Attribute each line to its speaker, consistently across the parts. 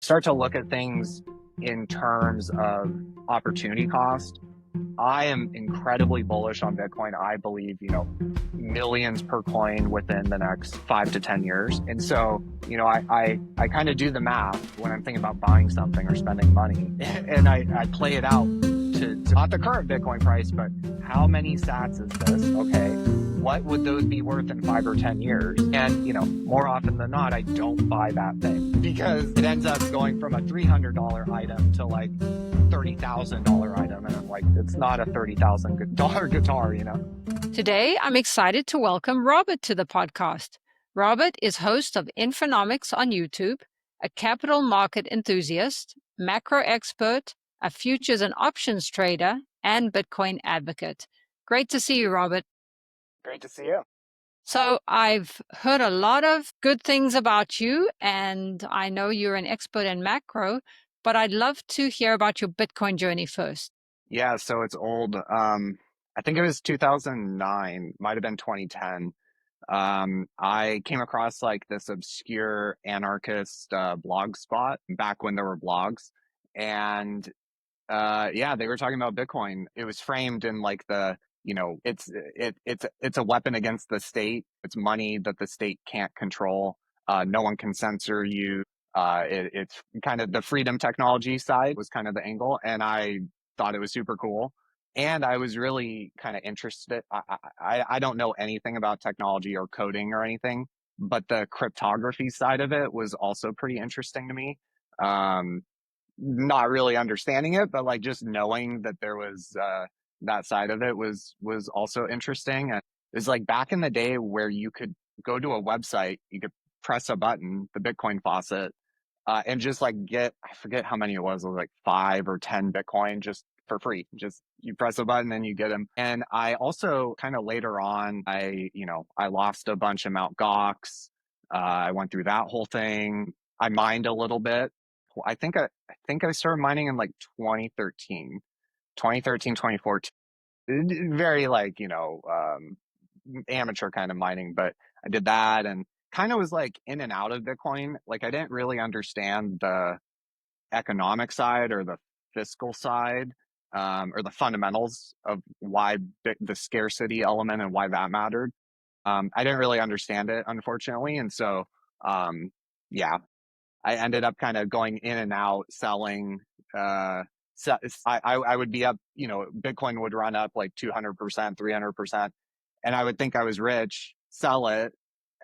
Speaker 1: start to look at things in terms of opportunity cost, I am incredibly bullish on Bitcoin. I believe, millions per coin within the next 5 to 10 years. And so, I kind of do the math when I'm thinking about buying something or spending money, and I play it out to not the current Bitcoin price, but how many sats is this? Okay. What would those be worth in 5 or 10 years? And, more often than not, I don't buy that thing because it ends up going from a $300 item to like $30,000 item. And I'm like, it's not a $30,000 guitar,
Speaker 2: Today, I'm excited to welcome Robert to the podcast. Robert is host of Infranomics on YouTube, a capital market enthusiast, macro expert, a futures and options trader, and Bitcoin advocate. Great to see you, Robert.
Speaker 1: Great to see you.
Speaker 2: So I've heard a lot of good things about you, and I know you're an expert in macro, but I'd love to hear about your Bitcoin journey first.
Speaker 1: Yeah, so it's old. I think it was 2009, might have been 2010. I came across like this obscure anarchist blog spot back when there were blogs. And yeah, they were talking about Bitcoin. It was framed in like it's a weapon against the state. It's money that the state can't control. No one can censor you. It's kind of the freedom technology side was kind of the angle, and I thought it was super cool. And I was really kind of interested. I don't know anything about technology or coding or anything, but the cryptography side of it was also pretty interesting to me. Not really understanding it, but like just knowing that there was that side of it was also interesting. And it was like back in the day where you could go to a website, you could press a button, the Bitcoin faucet, and just like I forget how many it was like 5 or 10 Bitcoin just for free. Just you press a button and you get them. And I also kind of later on, I lost a bunch of Mt. Gox. I went through that whole thing. I mined a little bit. I think I started mining in like 2013, 2014. Very like, amateur kind of mining, but I did that and kind of was like in and out of Bitcoin. Like I didn't really understand the economic side or the fiscal side, or the fundamentals of why the scarcity element and why that mattered. I didn't really understand it, unfortunately. And so, yeah, I ended up kind of going in and out selling. So I would be up, Bitcoin would run up like 200%, 300%. And I would think I was rich, sell it.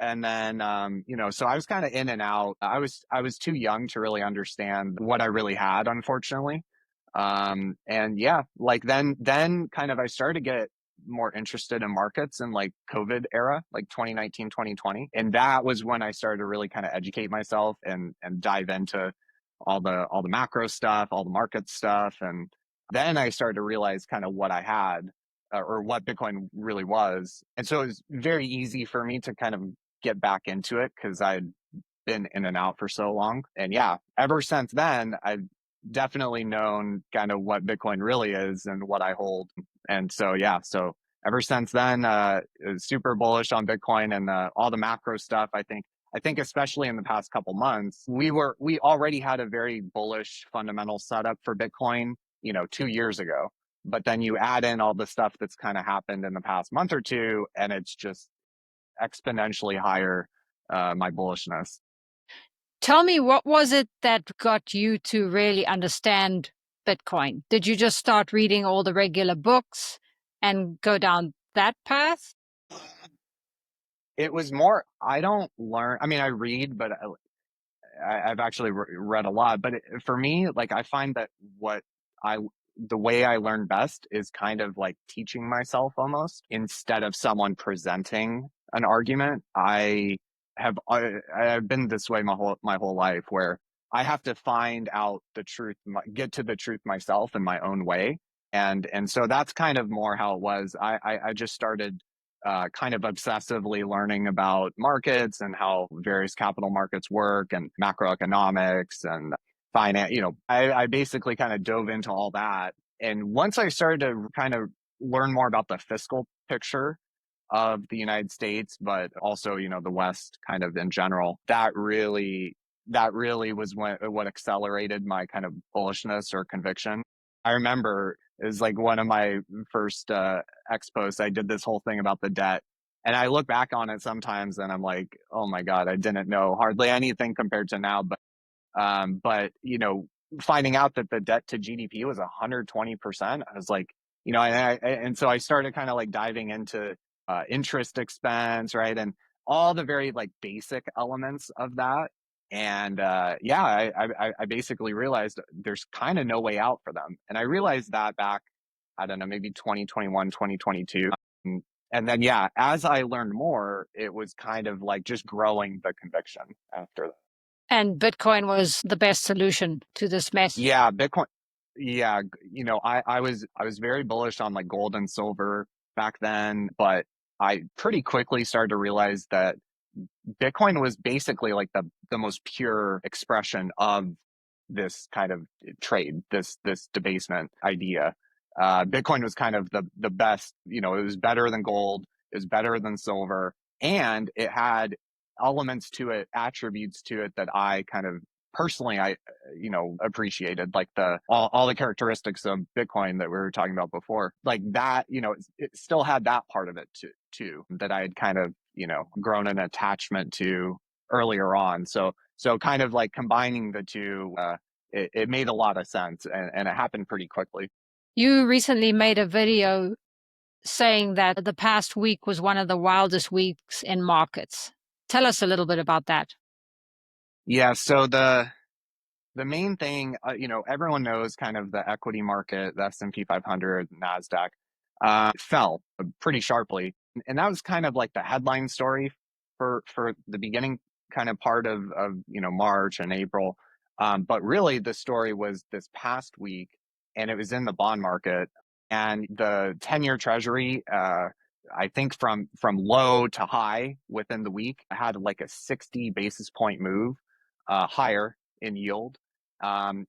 Speaker 1: And then, so I was kind of in and out. I was too young to really understand what I really had, unfortunately. And yeah, like then kind of I started to get more interested in markets in like COVID era, like 2019, 2020. And that was when I started to really kind of educate myself and dive into all the macro stuff, all the market stuff. And then I started to realize kind of what I had, or what Bitcoin really was. And so it was very easy for me to kind of get back into it because I'd been in and out for so long. And yeah, ever since then, I've definitely known kind of what Bitcoin really is and what I hold. And so, yeah, so ever since then, super bullish on Bitcoin and all the macro stuff. I think especially in the past couple months, we already had a very bullish fundamental setup for Bitcoin, 2 years ago. But then you add in all the stuff that's kind of happened in the past month or two, and it's just exponentially higher, my bullishness.
Speaker 2: Tell me, what was it that got you to really understand Bitcoin? Did you just start reading all the regular books and go down that path?
Speaker 1: It was more, I don't learn. I mean, I read, but I've actually read a lot. But for me, like, I find that the way I learn best is kind of like teaching myself almost instead of someone presenting an argument. I've been this way my whole life where I have to find out the truth, get to the truth myself in my own way. And so that's kind of more how it was. I just started kind of obsessively learning about markets and how various capital markets work and macroeconomics and finance. I basically kind of dove into all that. And once I started to kind of learn more about the fiscal picture of the United States, but also, the West kind of in general, that really that really was what accelerated my kind of bullishness or conviction. I remember it was like one of my first expos. I did this whole thing about the debt, and I look back on it sometimes, and I'm like, oh my god, I didn't know hardly anything compared to now. But finding out that the debt to GDP was 120%, I was like, and so I started kind of like diving into interest expense, right, and all the very like basic elements of that. And yeah, I basically realized there's kind of no way out for them, and I realized that back, I don't know, maybe 2021, 2022. And then yeah, as I learned more, it was kind of like just growing the conviction after that.
Speaker 2: And Bitcoin was the best solution to this mess.
Speaker 1: Yeah, Bitcoin. Yeah, I was very bullish on like gold and silver back then, but I pretty quickly started to realize that Bitcoin was basically like the most pure expression of this kind of trade, this debasement idea. Bitcoin was kind of the best. It was better than gold, it was better than silver, and it had elements to it, attributes to it that I kind of personally I appreciated, like all the characteristics of Bitcoin that we were talking about before, like that. It still had that part of it too that I had kind of grown an attachment to earlier on. So kind of like combining the two, it made a lot of sense, and it happened pretty quickly.
Speaker 2: You recently made a video saying that the past week was one of the wildest weeks in markets. Tell us a little bit about that.
Speaker 1: Yeah. So the main thing, everyone knows kind of the equity market, the S&P 500, Nasdaq, fell pretty sharply, and that was kind of like the headline story for the beginning kind of part of March and April. But really, the story was this past week, and it was in the bond market, and the 10-year Treasury. I think from low to high within the week had like a 60 basis point move higher in yield, and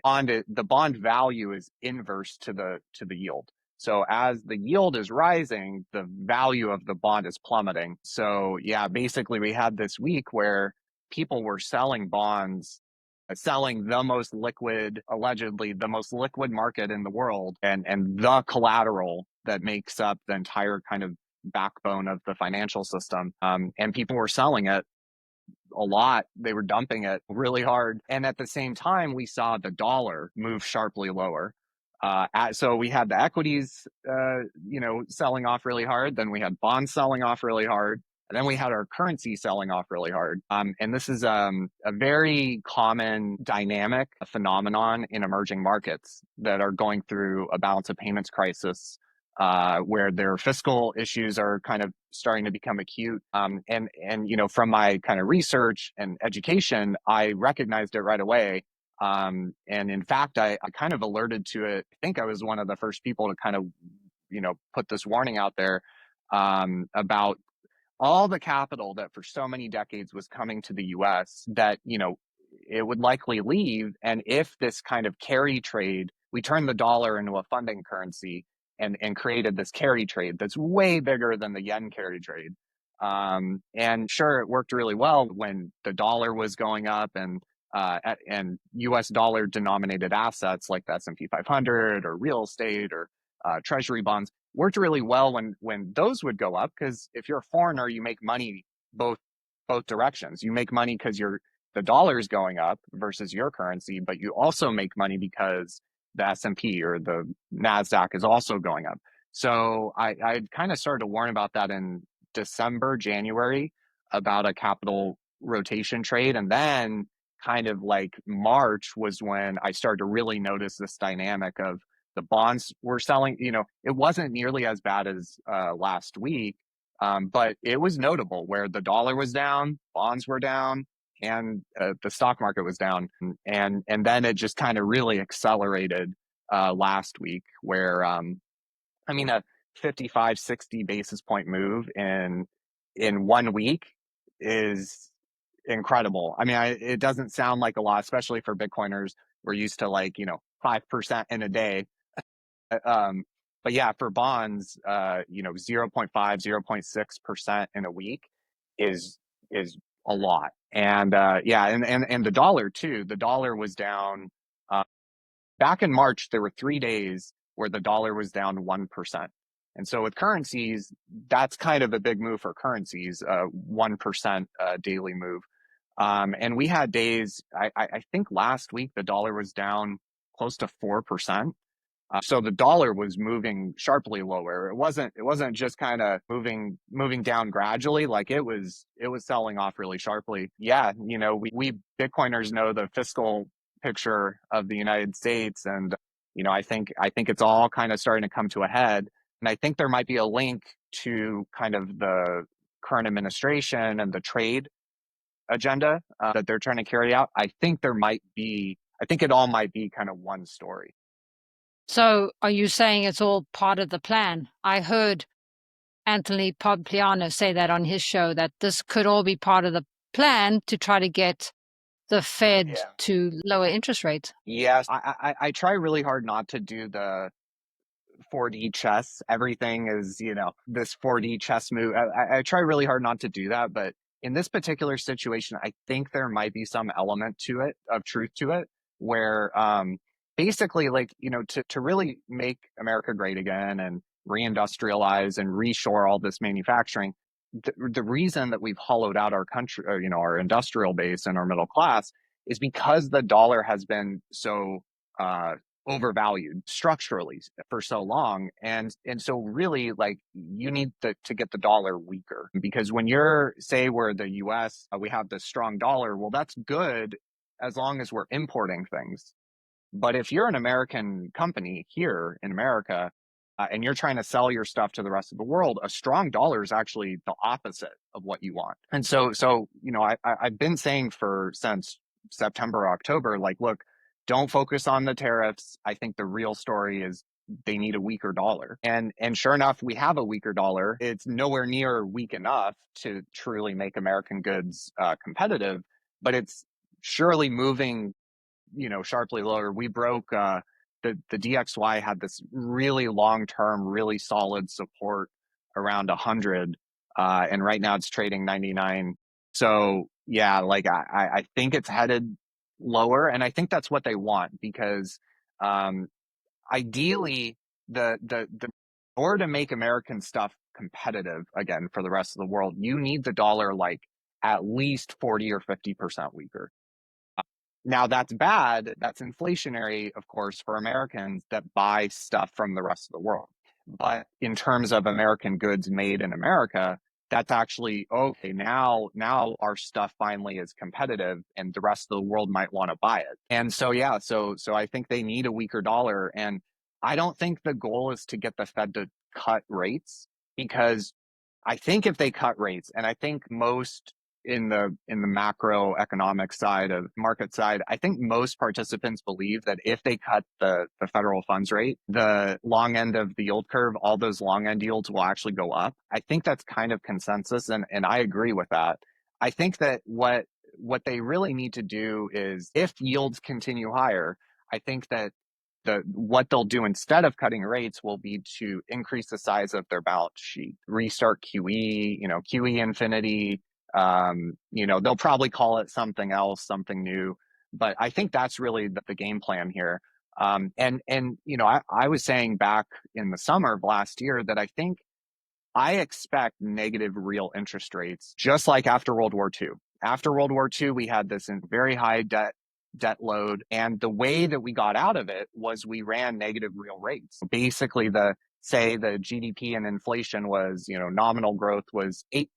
Speaker 1: the bond value is inverse to the yield. So as the yield is rising, the value of the bond is plummeting. So yeah, basically we had this week where people were selling bonds, selling the most liquid, allegedly the most liquid market in the world, and the collateral that makes up the entire kind of backbone of the financial system. And people were selling it a lot. They were dumping it really hard. And at the same time, we saw the dollar move sharply lower. So we had the equities, selling off really hard. Then we had bonds selling off really hard. And then we had our currency selling off really hard. And this is a very common dynamic, a phenomenon in emerging markets that are going through a balance of payments crisis, where their fiscal issues are kind of starting to become acute. And from my kind of research and education, I recognized it right away. And in fact, I kind of alerted to it. I think I was one of the first people to kind of put this warning out there, about all the capital that for so many decades was coming to the US that, it would likely leave. And if this kind of carry trade, we turned the dollar into a funding currency, and created this carry trade that's way bigger than the yen carry trade. And sure, it worked really well when the dollar was going up, and US dollar denominated assets like the S&P 500 or real estate or treasury bonds worked really well when those would go up, because if you're a foreigner, you make money both directions. You make money because the dollar is going up versus your currency, but you also make money because the S&P or the Nasdaq is also going up. So I kind of started to warn about that in December, January, about a capital rotation trade, and then kind of like March was when I started to really notice this dynamic of the bonds were selling. It wasn't nearly as bad as last week, but it was notable where the dollar was down, bonds were down, and the stock market was down. And then it just kind of really accelerated last week, where I mean, a 55, 60 basis point move in 1 week is incredible. I mean, it doesn't sound like a lot, especially for Bitcoiners. We're used to like 5% in a day. Um, but yeah, for bonds, 0.5, 0.6% in a week is is a lot. And yeah, and the dollar too. The dollar was down uh, back in March. There were 3 days where the dollar was down 1%. And so with currencies, that's kind of a big move for currencies, 1% daily move. And we had days, I think last week the dollar was down close to 4%. So the dollar was moving sharply lower. It wasn't just kind of moving down gradually. Like it was selling off really sharply. Yeah, we Bitcoiners know the fiscal picture of the United States, and I think it's all kind of starting to come to a head. And I think there might be a link to kind of the current administration and the trade agenda that they're trying to carry out. I think it all might be kind of one story.
Speaker 2: So are you saying it's all part of the plan? I heard Anthony Pompliano say that on his show, that this could all be part of the plan to try to get the Fed
Speaker 1: Yeah.
Speaker 2: to lower interest rates.
Speaker 1: Yes, I try really hard not to do the 4D chess. Everything is, this 4D chess move. I try really hard not to do that, but in this particular situation, I think there might be some element to it, of truth to it, where basically, like, to really make America great again and reindustrialize and reshore all this manufacturing, the reason that we've hollowed out our country, or, our industrial base and our middle class is because the dollar has been so uh, overvalued structurally for so long, and so really, like, you need to get the dollar weaker, because when you're, say, we're the US, we have this strong dollar. Well, that's good as long as we're importing things. But if you're an American company here in America, and you're trying to sell your stuff to the rest of the world, a strong dollar is actually the opposite of what you want. And so I've been saying for since September, October, like, look, don't focus on the tariffs. I think the real story is they need a weaker dollar. And sure enough, we have a weaker dollar. It's nowhere near weak enough to truly make American goods competitive, but it's surely moving, sharply lower. We broke the DXY had this really long term, really solid support around 100, and right now it's trading 99. So yeah, like I think it's headed lower, and I think that's what they want, because um, ideally, the in order to make American stuff competitive again for the rest of the world, you need the dollar like at least 40 or 50% weaker. Now that's bad. That's inflationary, of course, for Americans that buy stuff from the rest of the world. But in terms of American goods made in America, that's actually okay. Now our stuff finally is competitive, and the rest of the world might want to buy it. And so yeah, so I think they need a weaker dollar, and I don't think the goal is to get the Fed to cut rates, because I think if they cut rates, and I think most in the macroeconomic side of market side, I think most participants believe that if they cut the federal funds rate, the long end of the yield curve, all those long end yields will actually go up. I think that's kind of consensus, and I agree with that. I think that what they really need to do is, if yields continue higher, I think that what they'll do instead of cutting rates will be to increase the size of their balance sheet, restart QE, QE infinity. They'll probably call it something else, something new, but I think that's really the game plan here. I was saying back in the summer of last year that I expect negative real interest rates, just like after World War II. After World War II, we had this very high debt load, and the way that we got out of it was we ran negative real rates. Basically, the GDP and inflation was, nominal growth was 8%.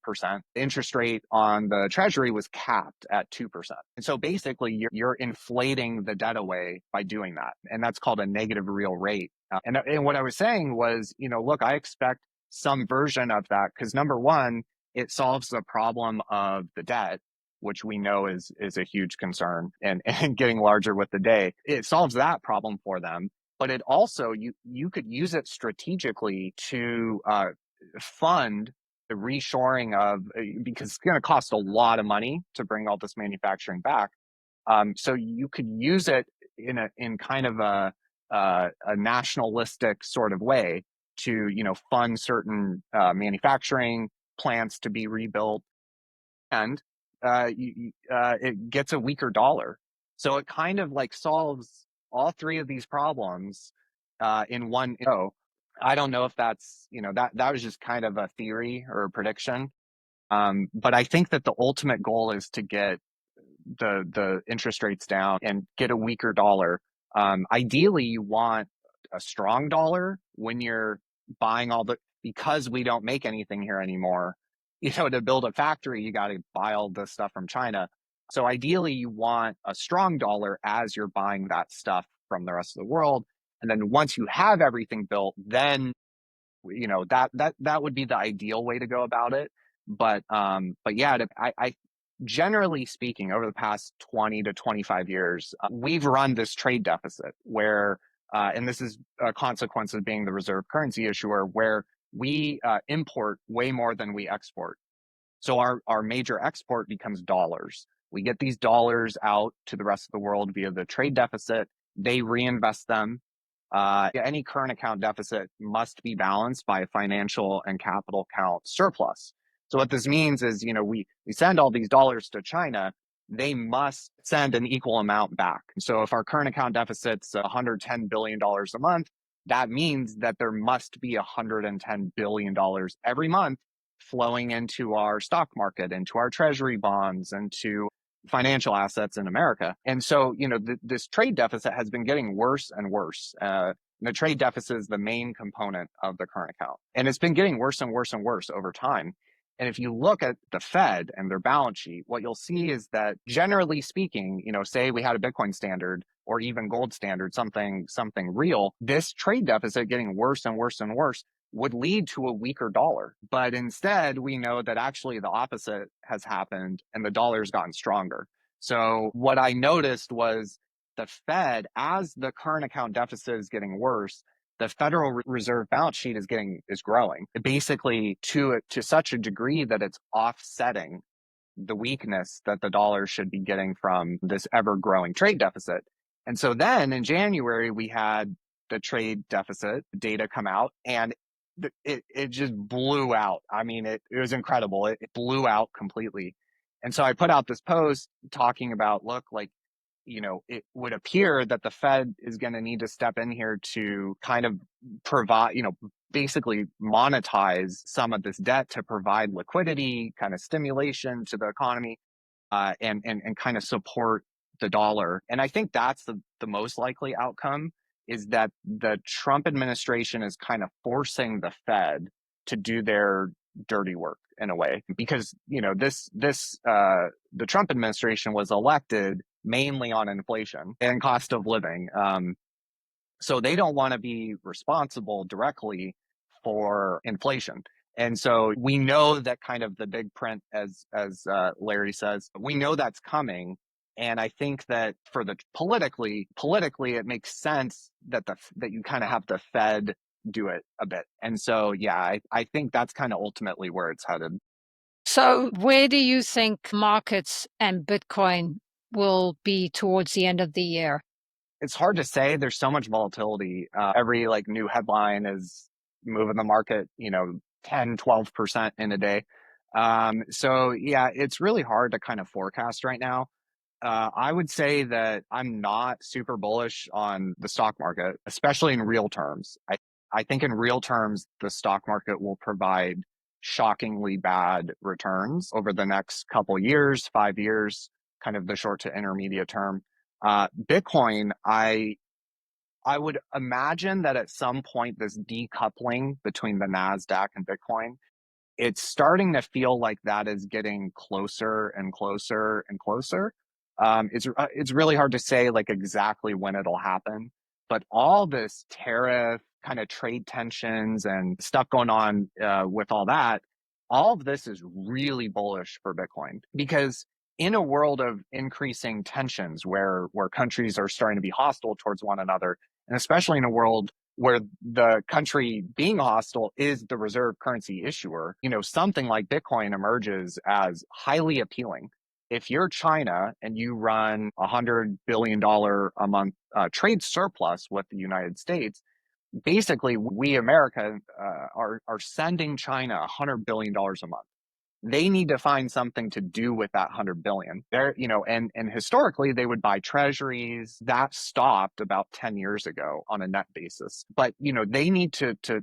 Speaker 1: The interest rate on the treasury was capped at 2%. And so basically you're inflating the debt away by doing that. And that's called a negative real rate. And what I was saying was, look, I expect some version of that, because number one, it solves the problem of the debt, which we know is a huge concern, and getting larger with the day. It solves that problem for them, but it also, you could use it strategically to fund the reshoring of, because it's going to cost a lot of money to bring all this manufacturing back. So you could use it in kind of a nationalistic sort of way to fund certain manufacturing plants to be rebuilt. And it gets a weaker dollar. So it kind of like solves all three of these problems in one go. I don't know if that's, that was just kind of a theory or a prediction. But I think that the ultimate goal is to get the interest rates down and get a weaker dollar. Ideally, you want a strong dollar when you're buying all the, because we don't make anything here anymore. To build a factory, you got to buy all this stuff from China. So ideally, you want a strong dollar as you're buying that stuff from the rest of the world. And then once you have everything built, then that would be the ideal way to go about it. But yeah, I generally speaking, over the past 20 to 25 years, we've run this trade deficit where, and this is a consequence of being the reserve currency issuer, where we import way more than we export. So our major export becomes dollars. We get these dollars out to the rest of the world via the trade deficit. They reinvest them. Any current account deficit must be balanced by a financial and capital account surplus. So what this means is, we send all these dollars to China, they must send an equal amount back. So if our current account deficit's $110 billion a month, that means that there must be $110 billion every month flowing into our stock market, into our treasury bonds, into financial assets in America. And so, this trade deficit has been getting worse and worse. The trade deficit is the main component of the current account. And it's been getting worse and worse and worse over time. And if you look at the Fed and their balance sheet, what you'll see is that generally speaking, say we had a Bitcoin standard or even gold standard, something real, this trade deficit getting worse and worse and worse would lead to a weaker dollar. But instead, we know that actually the opposite has happened and the dollar's gotten stronger. So what I noticed was the Fed, as the current account deficit is getting worse, the Federal Reserve balance sheet is growing, basically to such a degree that it's offsetting the weakness that the dollar should be getting from this ever growing trade deficit. And so then in January, we had the trade deficit data come out, and it just blew out. I mean, it was incredible. It blew out completely. And so I put out this post talking about, look, like, it would appear that the Fed is going to need to step in here to kind of provide, basically monetize some of this debt to provide liquidity, kind of stimulation to the economy, and kind of support the dollar. And I think that's the most likely outcome, is that the Trump administration is kind of forcing the Fed to do their dirty work in a way, because the Trump administration was elected mainly on inflation and cost of living. So they don't want to be responsible directly for inflation. And so we know that kind of the big print, as Larry says, we know that's coming. And I think that for the politically, it makes sense that that you kind of have the Fed do it a bit. And so, yeah, I think that's kind of ultimately where it's headed.
Speaker 2: So, where do you think markets and Bitcoin will be towards the end of the year?
Speaker 1: It's hard to say. There's so much volatility. Every like new headline is moving the market, 10, 12% in a day. So yeah, it's really hard to kind of forecast right now. I would say that I'm not super bullish on the stock market, especially in real terms. I think in real terms, the stock market will provide shockingly bad returns over the next couple years, 5 years, kind of the short to intermediate term. Bitcoin, I would imagine that at some point, this decoupling between the NASDAQ and Bitcoin, it's starting to feel like that is getting closer and closer and closer. It's really hard to say like exactly when it'll happen, but all this tariff kind of trade tensions and stuff going on with all of this is really bullish for Bitcoin, because in a world of increasing tensions where countries are starting to be hostile towards one another, and especially in a world where the country being hostile is the reserve currency issuer, something like Bitcoin emerges as highly appealing. If you're China and you run $100 billion a month trade surplus with the United States, basically we America are sending China $100 billion a month. they need to find something to do with that 100 billion. They're, and historically they would buy treasuries. That stopped about 10 years ago on a net basis. But, they need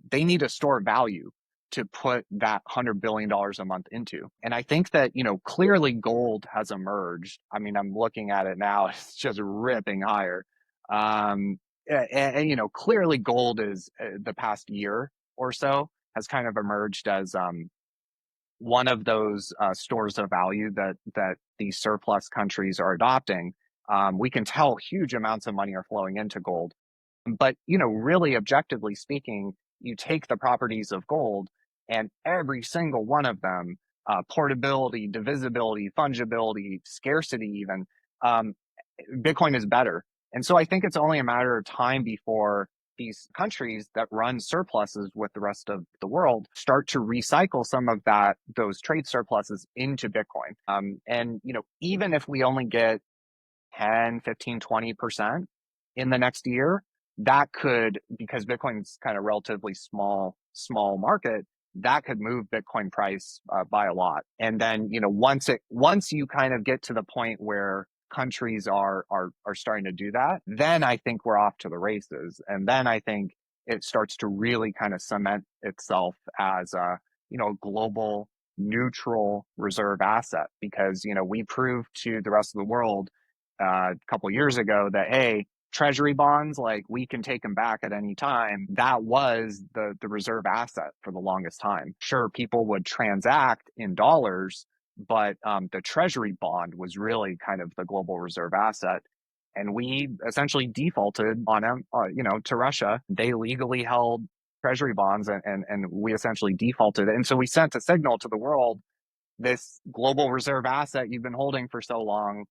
Speaker 1: they need to store value to put that $100 billion a month into. And I think that, clearly gold has emerged. I mean, I'm looking at it now, it's just ripping higher. Clearly gold is the past year or so has kind of emerged as one of those stores of value that these surplus countries are adopting. We can tell huge amounts of money are flowing into gold. But, really objectively speaking, you take the properties of gold and every single one of them, portability, divisibility, fungibility, scarcity, even, um, Bitcoin is better. And so I think it's only a matter of time before these countries that run surpluses with the rest of the world start to recycle some of those trade surpluses into Bitcoin. And, even if we only get 10, 15, 20% in the next year, that could, because Bitcoin's kind of relatively small market, that could move Bitcoin price by a lot. And then, once you kind of get to the point where countries are starting to do that, then I think we're off to the races. And then I think it starts to really kind of cement itself as a, global neutral reserve asset, because, we proved to the rest of the world a couple of years ago that, hey, treasury bonds, like, we can take them back at any time. That was the reserve asset for the longest time. Sure, people would transact in dollars, but the treasury bond was really kind of the global reserve asset. And we essentially defaulted on them, to Russia. They legally held treasury bonds, and we essentially defaulted. And so we sent a signal to the world: this global reserve asset you've been holding for so long,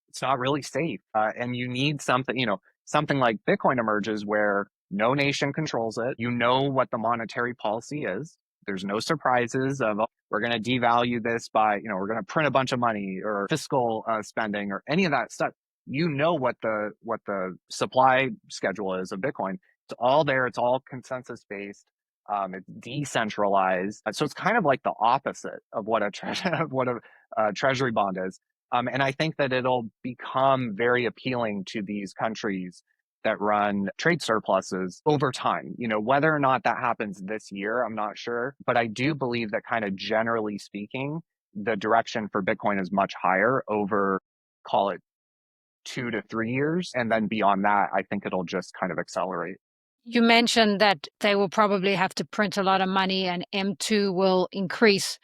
Speaker 1: it's not really safe. And you need something, something like Bitcoin emerges where no nation controls it. You know what the monetary policy is. There's no surprises of, oh, we're going to devalue this by, we're going to print a bunch of money or fiscal spending or any of that stuff. You know what the supply schedule is of Bitcoin. It's all there. It's all consensus based. It's decentralized. So it's kind of like the opposite of what a treasury bond is. And I think that it'll become very appealing to these countries that run trade surpluses over time. Whether or not that happens this year, I'm not sure. But I do believe that, kind of generally speaking, the direction for Bitcoin is much higher over, call it, 2 to 3 years. And then beyond that, I think it'll just kind of accelerate.
Speaker 2: You mentioned that they will probably have to print a lot of money and M2 will increase.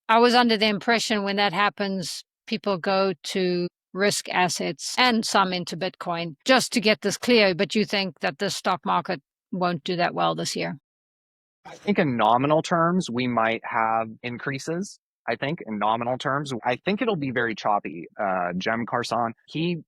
Speaker 2: I was under the impression when that happens, people go to risk assets and some into Bitcoin, just to get this clear. But you think that the stock market won't do that well this year?
Speaker 1: I think in nominal terms, we might have increases. I think in nominal terms, I think it'll be very choppy. Jem Carson,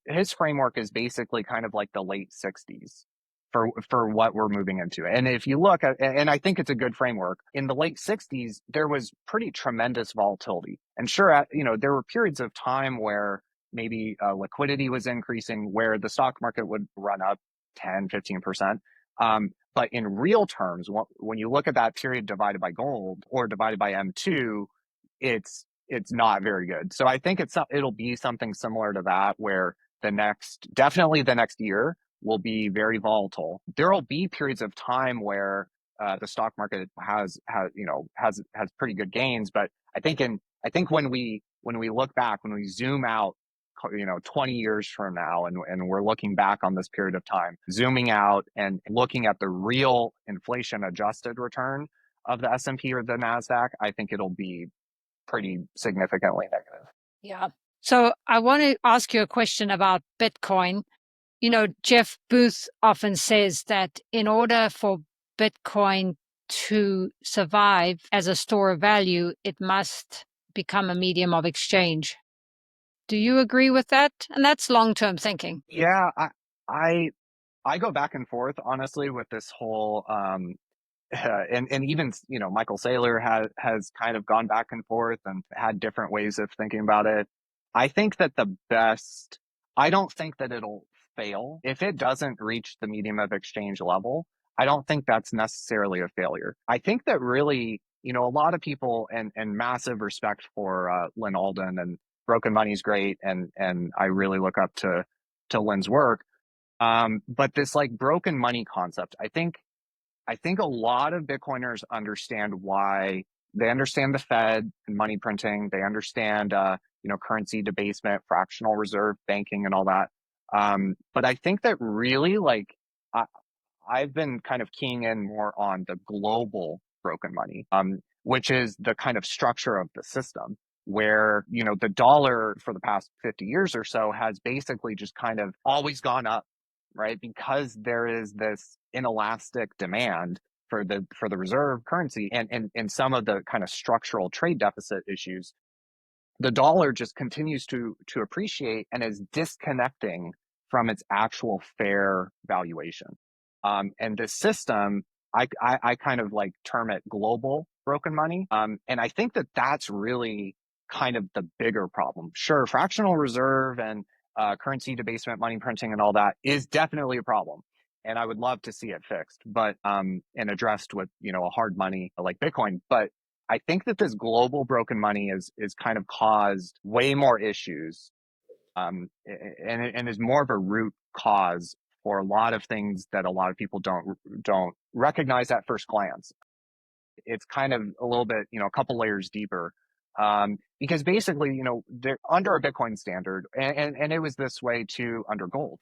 Speaker 1: his framework is basically kind of like the late 60s for what we're moving into. And if you look at, and I think it's a good framework, in the late 60s, there was pretty tremendous volatility. And sure, there were periods of time where maybe liquidity was increasing, where the stock market would run up 10, 15%. But in real terms, when you look at that period divided by gold or divided by M2, it's not very good. So I think it'll be something similar to that, where definitely the next year will be very volatile. There will be periods of time where the stock market has pretty good gains, but I think when we look back, when we zoom out, 20 years from now, and we're looking back on this period of time, zooming out and looking at the real inflation adjusted return of the S&P or the NASDAQ, I think it'll be pretty significantly negative.
Speaker 2: Yeah. So I want to ask you a question about Bitcoin. Jeff Booth often says that in order for Bitcoin to survive as a store of value, it must become a medium of exchange. Do you agree with that? And that's long-term thinking.
Speaker 1: Yeah, I go back and forth, honestly, with this whole and even Michael Saylor has kind of gone back and forth and had different ways of thinking about it. I think that I don't think that it'll fail if it doesn't reach the medium of exchange level. I don't think that's necessarily a failure. I think that really a lot of people and massive respect for Lynn Alden, and Broken Money's great, and I really look up to Lynn's work. But this like broken money concept, I think a lot of Bitcoiners understand why. They understand the Fed and money printing. They understand, currency debasement, fractional reserve banking, and all that. But I think that really, like, I, I've been kind of keying in more on the global broken money, which is the kind of structure of the system where, the dollar for the past 50 years or so has basically just kind of always gone up, right? Because there is this inelastic demand for the reserve currency, and some of the kind of structural trade deficit issues, the dollar just continues to appreciate and is disconnecting from its actual fair valuation. And this system, I kind of like term it global broken money. And I think that that's really kind of the bigger problem. Sure, fractional reserve and currency debasement, money printing, and all that is definitely a problem. And I would love to see it fixed, but and addressed with a hard money like Bitcoin. But I think that this global broken money is kind of caused way more issues, and is more of a root cause for a lot of things that a lot of people don't recognize at first glance. It's kind of a little bit, a couple layers deeper, because basically, they're under a Bitcoin standard, and it was this way too under gold.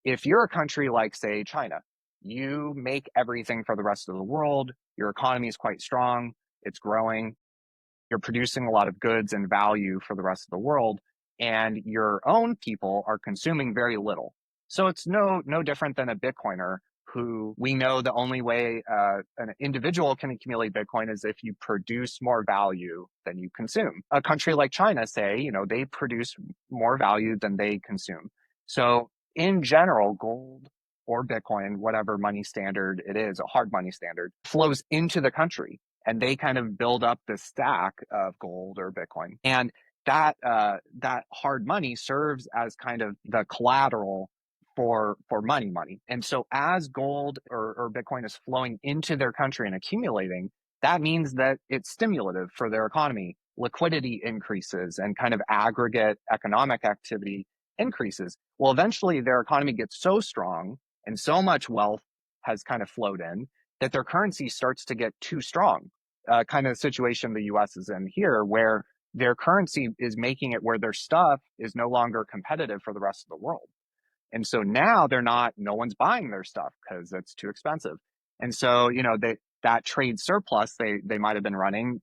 Speaker 1: If you're a country like, say, China, you make everything for the rest of the world. Your economy is quite strong. It's growing. You're producing a lot of goods and value for the rest of the world, and your own people are consuming very little. So it's no different than a Bitcoiner who we know the only way an individual can accumulate Bitcoin is if you produce more value than you consume. A country like China, say, they produce more value than they consume. So in general, gold or Bitcoin, whatever money standard it is, a hard money standard, flows into the country, and they kind of build up this stack of gold or Bitcoin. And that hard money serves as kind of the collateral for money. And so as gold or Bitcoin is flowing into their country and accumulating, that means that it's stimulative for their economy. Liquidity increases and kind of aggregate economic activity increases. Well, eventually their economy gets so strong and so much wealth has kind of flowed in that their currency starts to get too strong. Kind of the situation the US is in here, where their currency is making it where their stuff is no longer competitive for the rest of the world. And so now no one's buying their stuff because it's too expensive. And so, that trade surplus they might have been running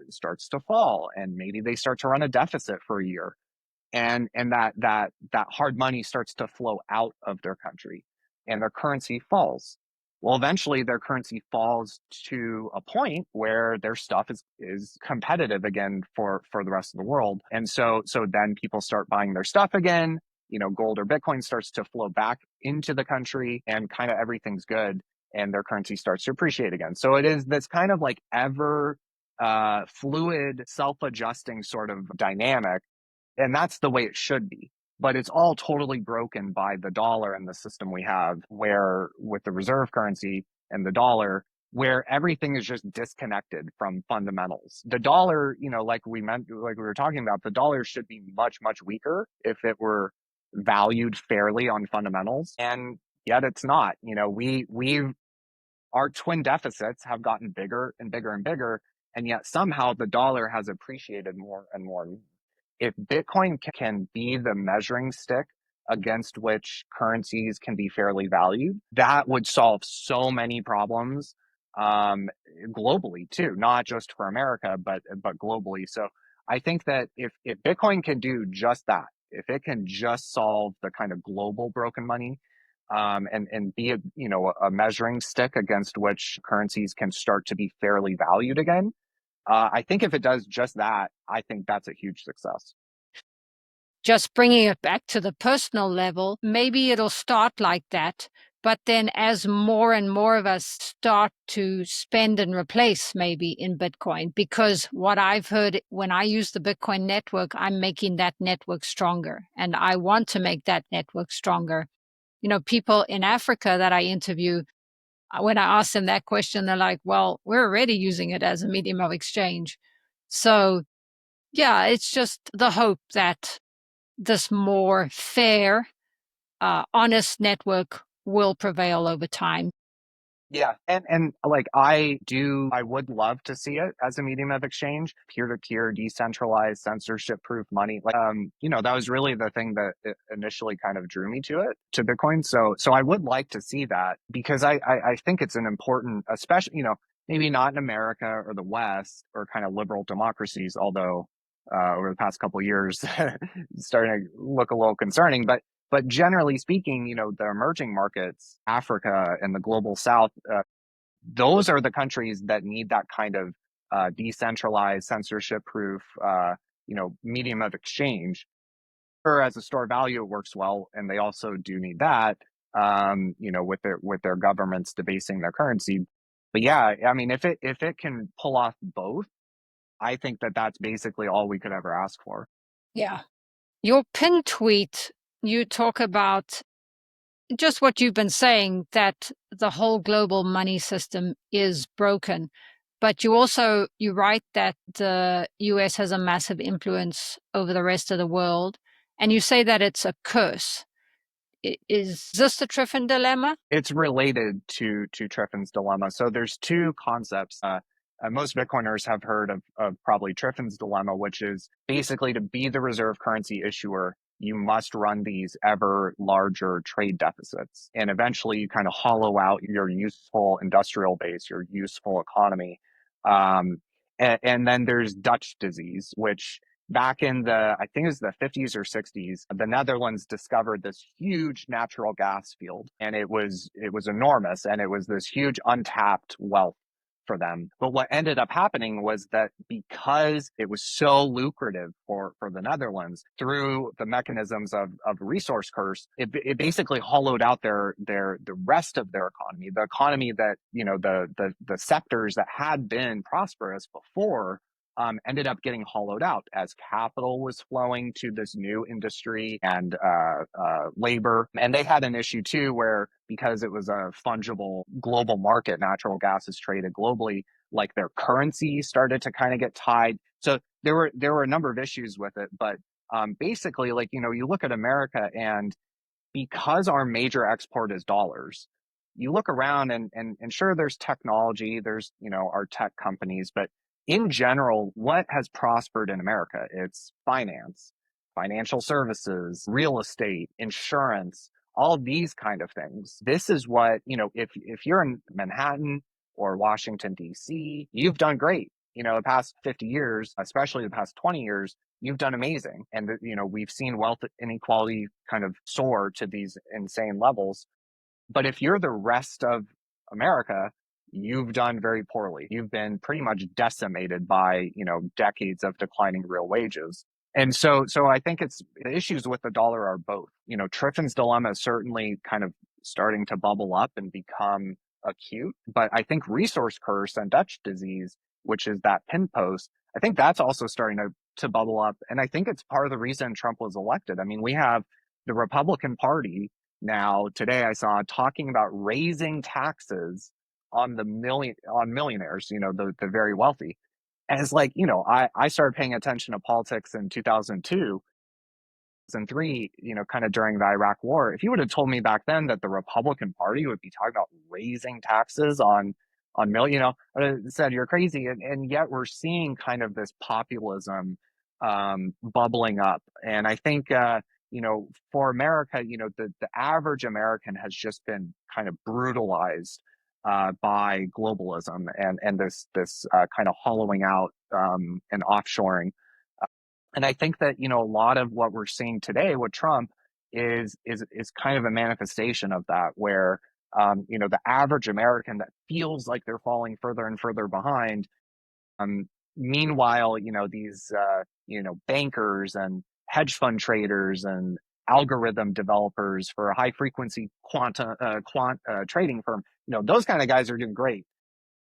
Speaker 1: starts to fall, and maybe they start to run a deficit for a year, and that hard money starts to flow out of their country, and their currency falls. Well, eventually their currency falls to a point where their stuff is competitive again for the rest of the world. And so then people start buying their stuff again. Gold or Bitcoin starts to flow back into the country, and kind of everything's good, and their currency starts to appreciate again. So it is this kind of like ever fluid, self-adjusting sort of dynamic, and that's the way it should be. But it's all totally broken by the dollar and the system we have, where with the reserve currency and the dollar, where everything is just disconnected from fundamentals. The dollar, like we were talking about, the dollar should be much, much weaker if it were valued fairly on fundamentals. And yet it's not. Our twin deficits have gotten bigger and bigger and bigger, and yet somehow the dollar has appreciated more and more. If Bitcoin can be the measuring stick against which currencies can be fairly valued, that would solve so many problems, globally too, not just for America, but globally. So I think that if Bitcoin can do just that, if it can just solve the kind of global broken money, and be a measuring stick against which currencies can start to be fairly valued again, I think if it does just that, I think that's a huge success.
Speaker 2: Just bringing it back to the personal level, maybe it'll start like that. But then as more and more of us start to spend and replace maybe in Bitcoin, because what I've heard when I use the Bitcoin network, I'm making that network stronger, and I want to make that network stronger. People in Africa that I interview, when I asked them that question, they're like, well, we're already using it as a medium of exchange. So, yeah, it's just the hope that this more fair, honest network will prevail over time.
Speaker 1: Yeah. And like I would love to see it as a medium of exchange, peer-to-peer, decentralized, censorship-proof money. Like that was really the thing that initially kind of drew me to Bitcoin. So I would like to see that because I think it's an important, especially, maybe not in America or the West or kind of liberal democracies, although over the past couple of years it's starting to look a little concerning. But generally speaking, the emerging markets, Africa and the global South, those are the countries that need that kind of decentralized, censorship-proof, medium of exchange. Or as a store of value, it works well, and they also do need that, with their governments debasing their currency. But yeah, I mean, if it can pull off both, I think that that's basically all we could ever ask for.
Speaker 2: Yeah. Your pin tweet, you talk about just what you've been saying, that the whole global money system is broken. But you write that the US has a massive influence over the rest of the world, and you say that it's a curse. Is this the Triffin dilemma?
Speaker 1: It's related to Triffin's dilemma. So there's two concepts. Most Bitcoiners have heard of probably Triffin's dilemma, which is basically to be the reserve currency issuer, you must run these ever larger trade deficits. And eventually you kind of hollow out your useful industrial base, your useful economy. And then there's Dutch disease, which back in I think it was the 50s or 60s, the Netherlands discovered this huge natural gas field, and it was enormous, and it was this huge untapped wealth for them. But what ended up happening was that because it was so lucrative for the Netherlands through the mechanisms of resource curse, it basically hollowed out the rest of their economy, the economy that, the sectors that had been prosperous before, ended up getting hollowed out as capital was flowing to this new industry and labor. And they had an issue too, where because it was a fungible global market, natural gas is traded globally, like their currency started to kind of get tied. So there were a number of issues with it, but basically, like, you look at America, and because our major export is dollars, you look around, and sure, there's technology, there's, our tech companies, but in general, what has prospered in America? It's finance, financial services, real estate, insurance, all these kind of things. This is what, if you're in Manhattan or Washington, D.C., you've done great. The past 50 years, especially the past 20 years, you've done amazing. And, we've seen wealth inequality kind of soar to these insane levels. But if you're the rest of America, you've done very poorly. You've been pretty much decimated by, decades of declining real wages. And so I think the issues with the dollar are both. Triffin's dilemma is certainly kind of starting to bubble up and become acute. But I think resource curse and Dutch disease, which is that pin post, I think that's also starting to bubble up. And I think it's part of the reason Trump was elected. I mean, we have the Republican Party now, today I saw talking about raising taxes on millionaires, the very wealthy. And it's like, I started paying attention to politics in 2002 and three, kind of during the Iraq War. If you would have told me back then that the Republican Party would be talking about raising taxes on million, I would have said you're crazy. And yet we're seeing kind of this populism bubbling up. And I think for America, the average American has just been kind of brutalized by globalism and this kind of hollowing out and offshoring. And I think that, a lot of what we're seeing today with Trump is kind of a manifestation of that, where the average American that feels like they're falling further and further behind. Meanwhile, these bankers and hedge fund traders and algorithm developers for a high frequency quant trading firm, those kind of guys are doing great.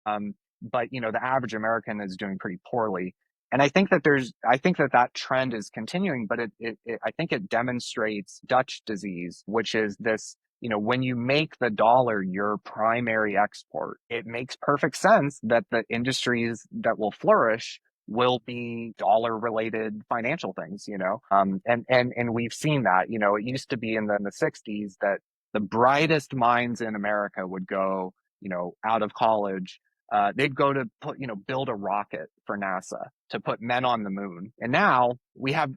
Speaker 1: But the average American is doing pretty poorly. And I think that trend is continuing, but I think it demonstrates Dutch disease, which is this when you make the dollar your primary export, it makes perfect sense that the industries that will flourish will be dollar related financial things, and we've seen that, it used to be in the 60s that the brightest minds in America would go, out of college, they'd go to build a rocket for NASA to put men on the moon. And now we have,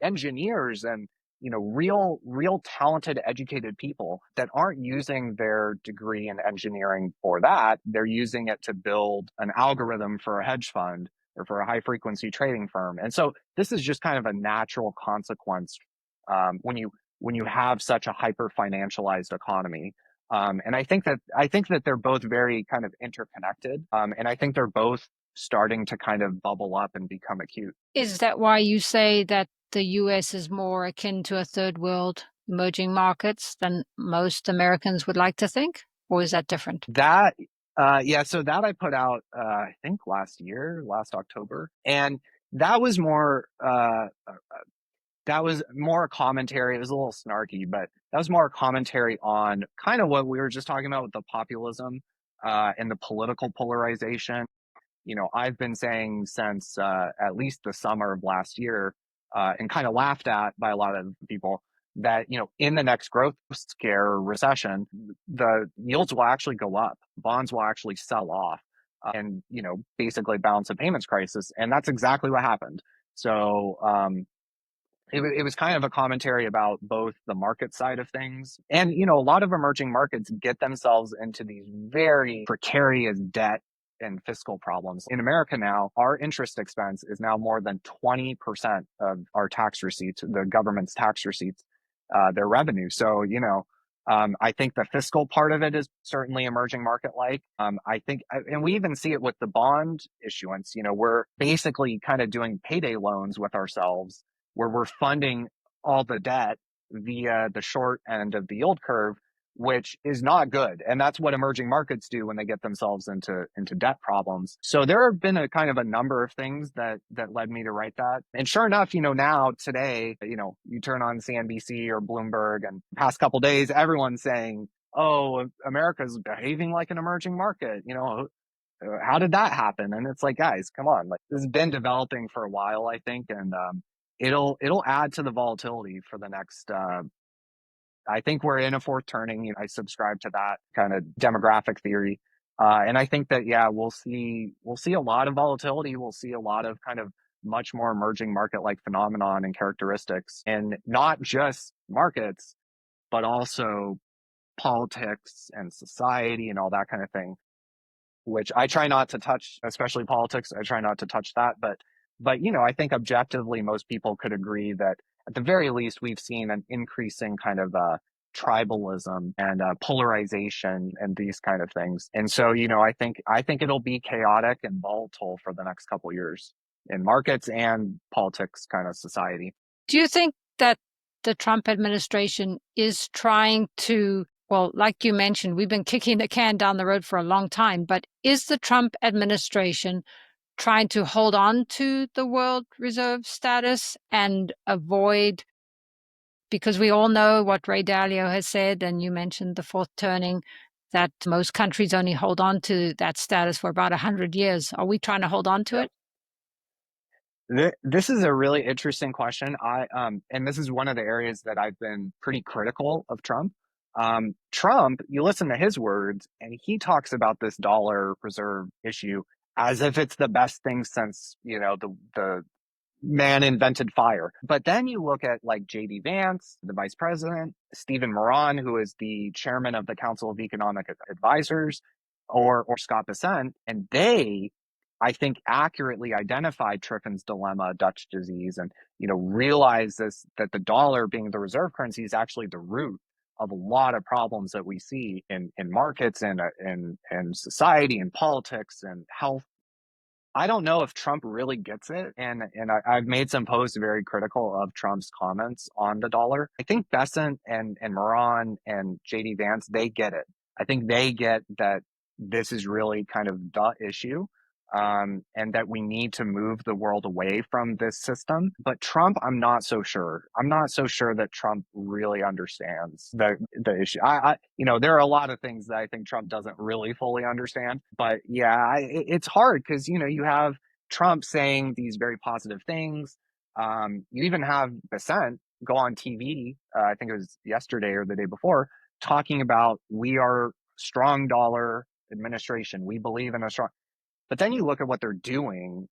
Speaker 1: engineers and real talented, educated people that aren't using their degree in engineering for that. They're using it to build an algorithm for a hedge fund or for a high frequency trading firm. And so this is just kind of a natural consequence when you have such a hyper financialized economy. And I think that they're both very kind of interconnected, and I think they're both starting to kind of bubble up and become acute.
Speaker 2: Is that why you say that the US is more akin to a third world emerging markets than most Americans would like to think? Or is that different?
Speaker 1: That, yeah, so that I put out, I think last October, and that was more, that was more a commentary. It was a little snarky, but that was more a commentary on kind of what we were just talking about with the populism, and the political polarization. I've been saying since at least the summer of last year, and kind of laughed at by a lot of people, that, in the next growth scare or recession, the yields will actually go up, bonds will actually sell off, and, basically balance a payments crisis. And that's exactly what happened. So, it was kind of a commentary about both the market side of things and, a lot of emerging markets get themselves into these very precarious debt and fiscal problems. In America now, our interest expense is now more than 20% of our tax receipts, the government's tax receipts, their revenue. So, I think the fiscal part of it is certainly emerging market like. I think, and we even see it with the bond issuance. We're basically kind of doing payday loans with ourselves where we're funding all the debt via the short end of the yield curve, which is not good. And that's what emerging markets do when they get themselves into debt problems. So there have been a kind of a number of things that led me to write that. And sure enough, now today, you turn on CNBC or Bloomberg, and the past couple of days, everyone's saying, "Oh, America's behaving like an emerging market." How did that happen? And it's like, guys, come on. Like, this has been developing for a while, I think, and it'll add to the volatility for the next. I think we're in a fourth turning. I subscribe to that kind of demographic theory, and I think that, yeah, we'll see a lot of volatility. We'll see a lot of kind of much more emerging market like phenomenon and characteristics, and not just markets, but also politics and society and all that kind of thing, which I try not to touch, especially politics. I try not to touch that, but I think objectively most people could agree that at the very least we've seen an increasing kind of tribalism and polarization and these kind of things. And so, I think it'll be chaotic and volatile for the next couple of years in markets and politics, kind of society.
Speaker 2: Do you think that the Trump administration is trying to, well, like you mentioned, we've been kicking the can down the road for a long time, but is the Trump administration trying to hold on to the world reserve status and avoid, because we all know what Ray Dalio has said, and you mentioned the fourth turning, that most countries only hold on to that status for about 100 years. Are we trying to hold on to
Speaker 1: Yep.
Speaker 2: it?
Speaker 1: This is a really interesting question. And this is one of the areas that I've been pretty critical of Trump. Trump, you listen to his words, and he talks about this dollar reserve issue as if it's the best thing since, the man invented fire. But then you look at like JD Vance, the vice president, Stephen Moran, who is the chairman of the Council of Economic Advisors, or Scott Bessent, and they, I think, accurately identified Triffin's dilemma, Dutch disease, and realize this, that the dollar being the reserve currency is actually the root of a lot of problems that we see in markets and in society and politics and health. I don't know if Trump really gets it, and I've made some posts very critical of Trump's comments on the dollar. I think Bessent and Moran and JD Vance, they get it. I think they get that this is really kind of the issue. and that we need to move the world away from this system. But Trump, I'm not so sure. I'm not so sure that Trump really understands the issue. There are a lot of things that I think Trump doesn't really fully understand. But yeah, it's hard because you have Trump saying these very positive things. You even have Dissent go on TV. I think it was yesterday or the day before, talking about we are strong dollar administration. We believe in a strong. But then you look at what they're doing,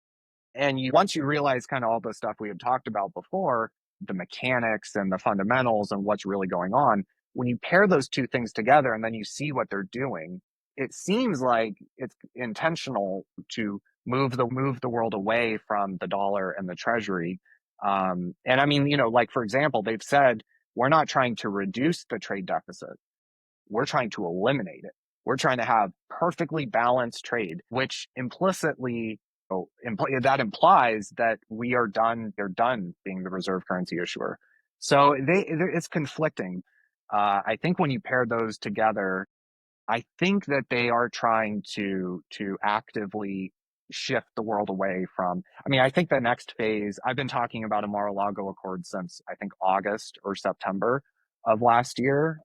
Speaker 1: and once you realize kind of all the stuff we had talked about before, the mechanics and the fundamentals and what's really going on, when you pair those two things together and then you see what they're doing, it seems like it's intentional to move the world away from the dollar and the treasury. And I mean, like for example, they've said we're not trying to reduce the trade deficit. We're trying to eliminate it. We're trying to have perfectly balanced trade, which implicitly that implies that we are done. They're done being the reserve currency issuer. So it's conflicting. I think when you pair those together, I think that they are trying to actively shift the world away from. I mean, I think the next phase. I've been talking about a Mar-a-Lago Accord since I think August or September of last year.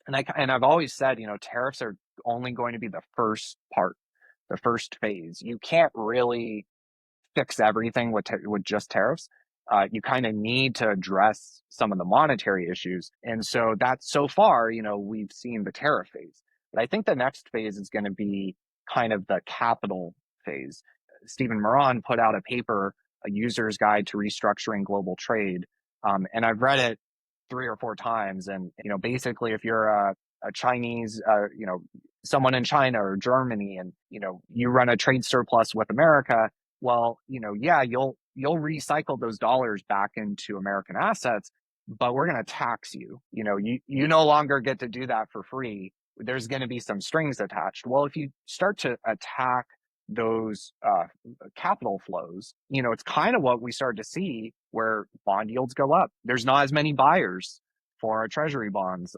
Speaker 1: And I've always said, tariffs are only going to be the first part, the first phase. You can't really fix everything with just tariffs. You kind of need to address some of the monetary issues. And so that's so far, we've seen the tariff phase. But I think the next phase is going to be kind of the capital phase. Stephen Moran put out a paper, a user's guide to restructuring global trade. And I've read it 3 or 4 times. And, basically, if you're a Chinese, someone in China or Germany, and, you run a trade surplus with America, well, yeah, you'll recycle those dollars back into American assets, but we're going to tax you. You no longer get to do that for free. There's going to be some strings attached. Well, if you start to attack those capital flows, it's kind of what we started to see where bond yields go up. There's not as many buyers for treasury bonds.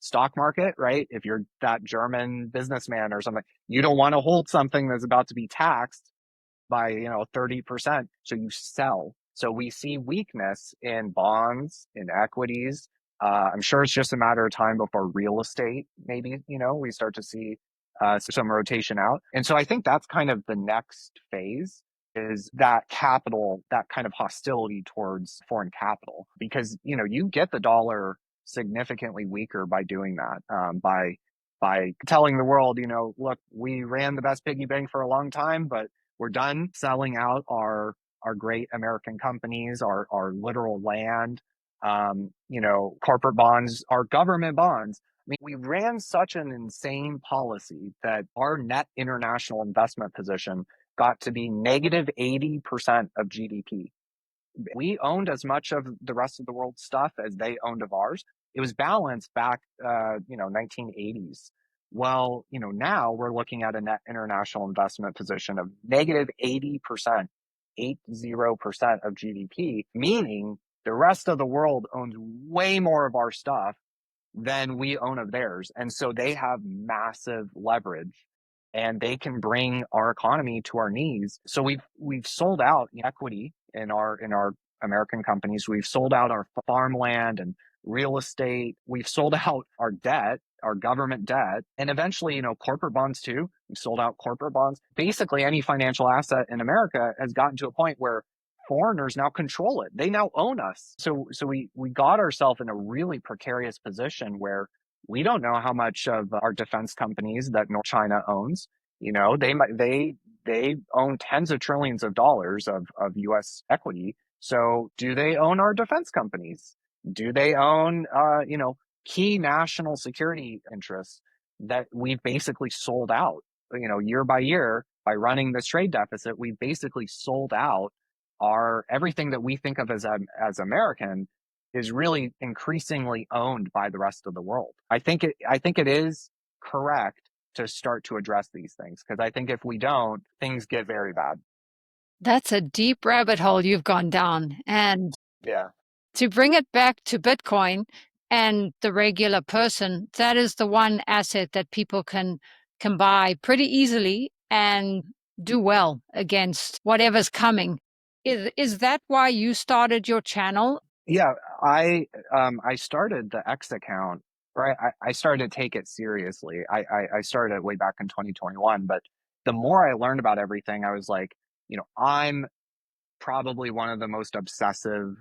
Speaker 1: Stock market, right? If you're that German businessman or something, you don't want to hold something that's about to be taxed by 30%, so you sell. So we see weakness in bonds, in equities. I'm sure it's just a matter of time before real estate, maybe, we start to see some rotation out. And so I think that's kind of the next phase, is that capital, that kind of hostility towards foreign capital, because you get the dollar significantly weaker by doing that, by telling the world, look, we ran the best piggy bank for a long time, but we're done selling out our great American companies, our literal land, corporate bonds, our government bonds. I mean, we ran such an insane policy that our net international investment position got to be negative 80% of GDP. We owned as much of the rest of the world's stuff as they owned of ours. It was balanced back, 1980s. Well, now we're looking at a net international investment position of negative 80%, 80% of GDP, meaning the rest of the world owns way more of our stuff than we own of theirs. And so they have massive leverage and they can bring our economy to our knees. So we've sold out equity in our American companies. We've sold out our farmland and real estate. We've sold out our debt, our government debt, and eventually, corporate bonds too. We've sold out corporate bonds. Basically, any financial asset in America has gotten to a point where foreigners now control it. They now own us. So we got ourselves in a really precarious position where we don't know how much of our defense companies that North China owns. They own tens of trillions of dollars of U.S. equity. So do they own our defense companies? Do they own key national security interests that we've basically sold out? Year by year, by running this trade deficit, we've basically sold out our everything that we think of as American is really increasingly owned by the rest of the world. I think it is correct to start to address these things, because I think if we don't, things get very bad.
Speaker 2: That's a deep rabbit hole you've gone down. And
Speaker 1: Yeah.
Speaker 2: to bring it back to Bitcoin and the regular person, that is the one asset that people can buy pretty easily. And do well against whatever's coming. Is that why you started your channel?
Speaker 1: Yeah, I started the X account, right? I started to take it seriously. I started way back in 2021, but the more I learned about everything, I was like, I'm probably one of the most obsessive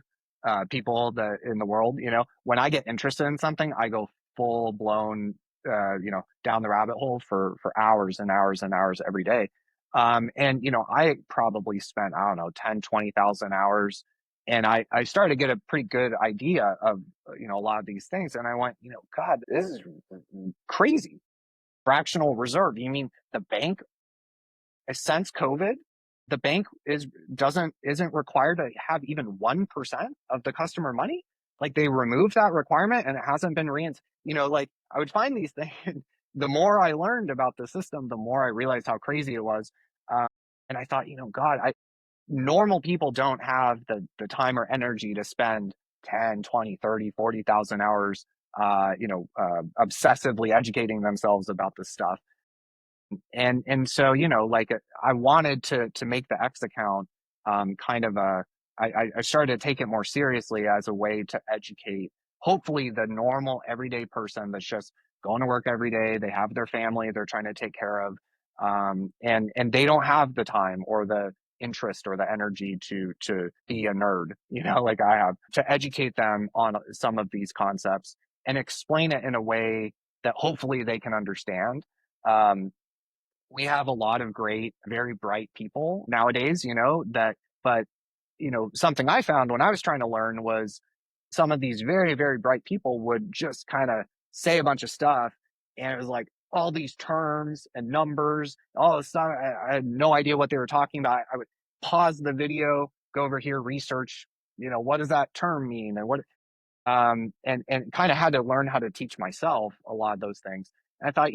Speaker 1: people that in the world. When I get interested in something, I go full blown, down the rabbit hole for hours and hours and hours every day. And I probably spent, I don't know, 10, 20,000 hours. And I started to get a pretty good idea of, a lot of these things. And I went, God, this is crazy. Fractional reserve. You mean the bank since COVID, the bank isn't required to have even 1% of the customer money. Like they removed that requirement and it hasn't been like I would find these things. The more I learned about the system, the more I realized how crazy it was. And I thought, God, normal people don't have the time or energy to spend 10, 20, 30, 40,000 hours, obsessively educating themselves about this stuff. And so like I wanted to make the X account kind of I started to take it more seriously as a way to educate hopefully the normal everyday person that's just going to work every day. They have their family they're trying to take care of, and they don't have the time or the interest or the energy to be a nerd, like I have, to educate them on some of these concepts and explain it in a way that hopefully they can understand. We have a lot of great, very bright people nowadays, but, something I found when I was trying to learn was some of these very, very bright people would just kind of say a bunch of stuff. And it was like all these terms and numbers, all this stuff. I had no idea what they were talking about. I would pause the video, go over here, research, what does that term mean? And and kind of had to learn how to teach myself a lot of those things. And I thought,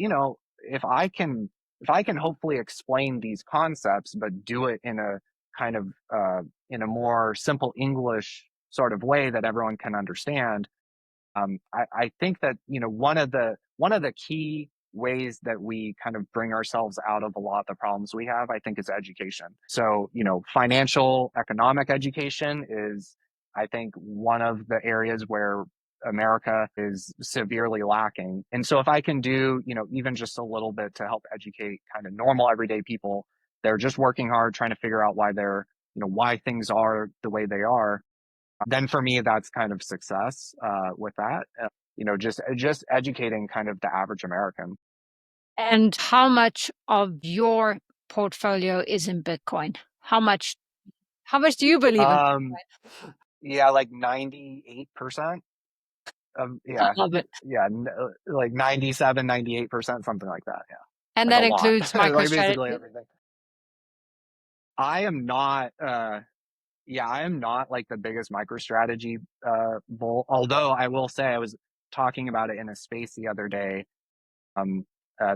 Speaker 1: if I can if I can hopefully explain these concepts, but do it in a kind of in a more simple English sort of way that everyone can understand, I think that one of the key ways that we kind of bring ourselves out of a lot of the problems we have, I think, is education. So financial economic education is, I think, one of the areas where America is severely lacking. And so if I can do even just a little bit to help educate kind of normal everyday people, they're just working hard trying to figure out why things are the way they are, then for me that's kind of success with that. Just educating kind of the average American.
Speaker 2: And how much of your portfolio is in Bitcoin? How much do you believe in
Speaker 1: um yeah, like 98% of,
Speaker 2: Bitcoin?
Speaker 1: yeah,
Speaker 2: I love it.
Speaker 1: yeah, like 97, 98%, something like that. Yeah,
Speaker 2: And
Speaker 1: like a
Speaker 2: that
Speaker 1: lot.
Speaker 2: includes
Speaker 1: Like basically
Speaker 2: MicroStrategy.
Speaker 1: everything. I am not yeah, I am not like the biggest MicroStrategy bull, although I will say I was talking about it in a space the other day. um,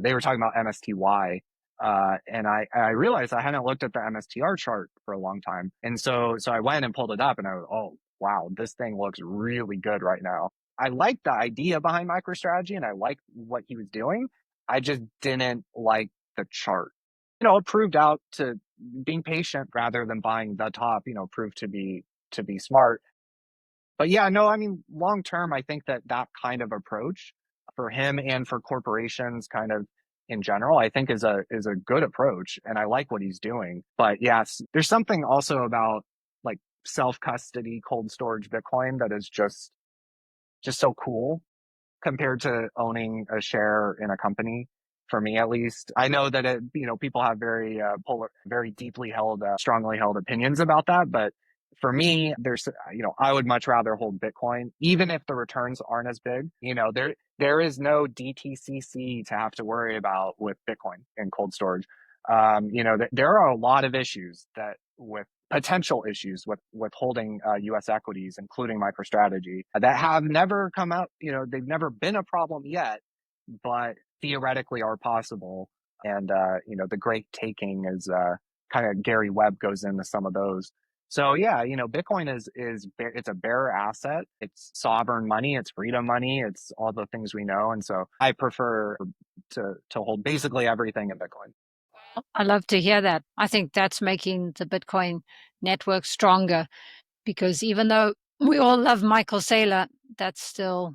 Speaker 1: they were talking about MSTY, and I realized I hadn't looked at the MSTR chart for a long time, and so I went and pulled it up, and I was, oh wow, this thing looks really good right now. I like the idea behind MicroStrategy, and I like what he was doing. I just didn't like the chart. It proved out to being patient rather than buying the top. Proved to be smart. But yeah, no, I mean, long term, I think that kind of approach for him and for corporations kind of in general, I think is a good approach. And I like what he's doing. But yes, there's something also about like self custody, cold storage Bitcoin that is just so cool compared to owning a share in a company. For me, at least, I know that people have very polar, very deeply held, strongly held opinions about that. But for me, I would much rather hold Bitcoin, even if the returns aren't as big. There is no DTCC to have to worry about with Bitcoin and cold storage. There are a lot of issues that with potential issues with holding U.S. equities, including MicroStrategy, that have never come out. They've never been a problem yet, but theoretically are possible. And the great taking is kind of Gary Webb goes into some of those. So yeah, Bitcoin it's a bearer asset. It's sovereign money. It's freedom money. It's all the things we know. And so I prefer to hold basically everything in Bitcoin.
Speaker 2: I love to hear that. I think that's making the Bitcoin network stronger because even though we all love Michael Saylor, that's still,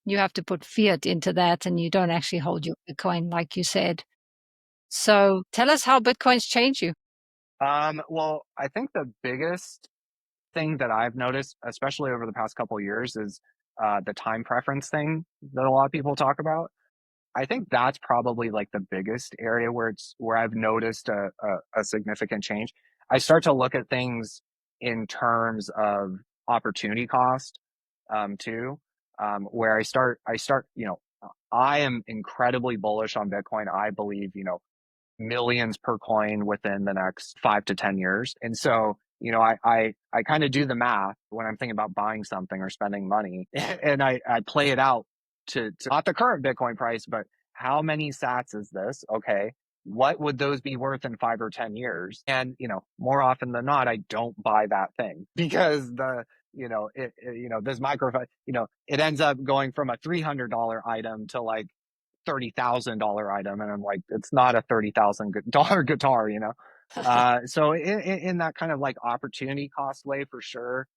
Speaker 2: you have to put fiat into that and you don't actually hold your Bitcoin, like you said. So tell us how Bitcoin's changed you.
Speaker 1: Well, I think the biggest thing that I've noticed, especially over the past couple of years, is the time preference thing that a lot of people talk about. I think that's probably like the biggest area where I've noticed a significant change. I start to look at things in terms of opportunity cost, too, where I am incredibly bullish on Bitcoin. I believe, millions per coin within the next 5 to 10 years. And so, I kind of do the math when I'm thinking about buying something or spending money, and I play it out to not the current Bitcoin price, but how many sats is this? Okay. What would those be worth in 5 or 10 years? And, more often than not, I don't buy that thing because this it ends up going from a $300 item to like $30,000 item, and I'm like, it's not a $30,000 guitar, So in that kind of like opportunity cost way, for sure,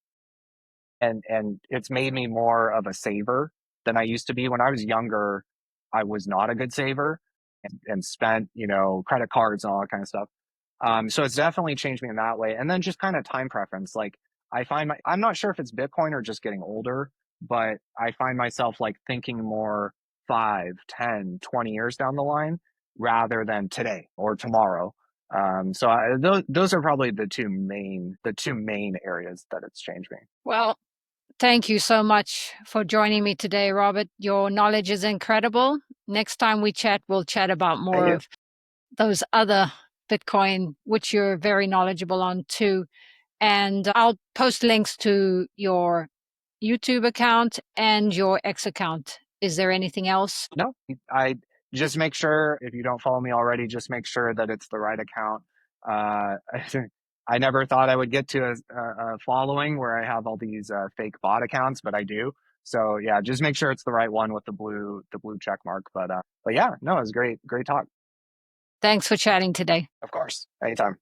Speaker 1: and it's made me more of a saver than I used to be. When I was younger, I was not a good saver and spent, credit cards and all that kind of stuff. So it's definitely changed me in that way. And then just kind of time preference. Like I'm not sure if it's Bitcoin or just getting older, but I find myself like thinking more 5, 10, 20 years down the line rather than today or tomorrow. Those are probably the two main areas that it's changed me.
Speaker 2: Well, thank you so much for joining me today, Robert. Your knowledge is incredible. Next time we chat, we'll chat about
Speaker 1: Thank
Speaker 2: more
Speaker 1: you.
Speaker 2: of those other Bitcoin, which you're very knowledgeable on too. And I'll post links to your YouTube account and your X account. Is there anything else?
Speaker 1: No, I just make sure if you don't follow me already, just make sure that it's the right account. Uh, I never thought I would get to a following where I have all these fake bot accounts, but I do. So yeah, just make sure it's the right one with the blue check mark. But yeah, no, it was great talk.
Speaker 2: Thanks for chatting today.
Speaker 1: Of course, anytime.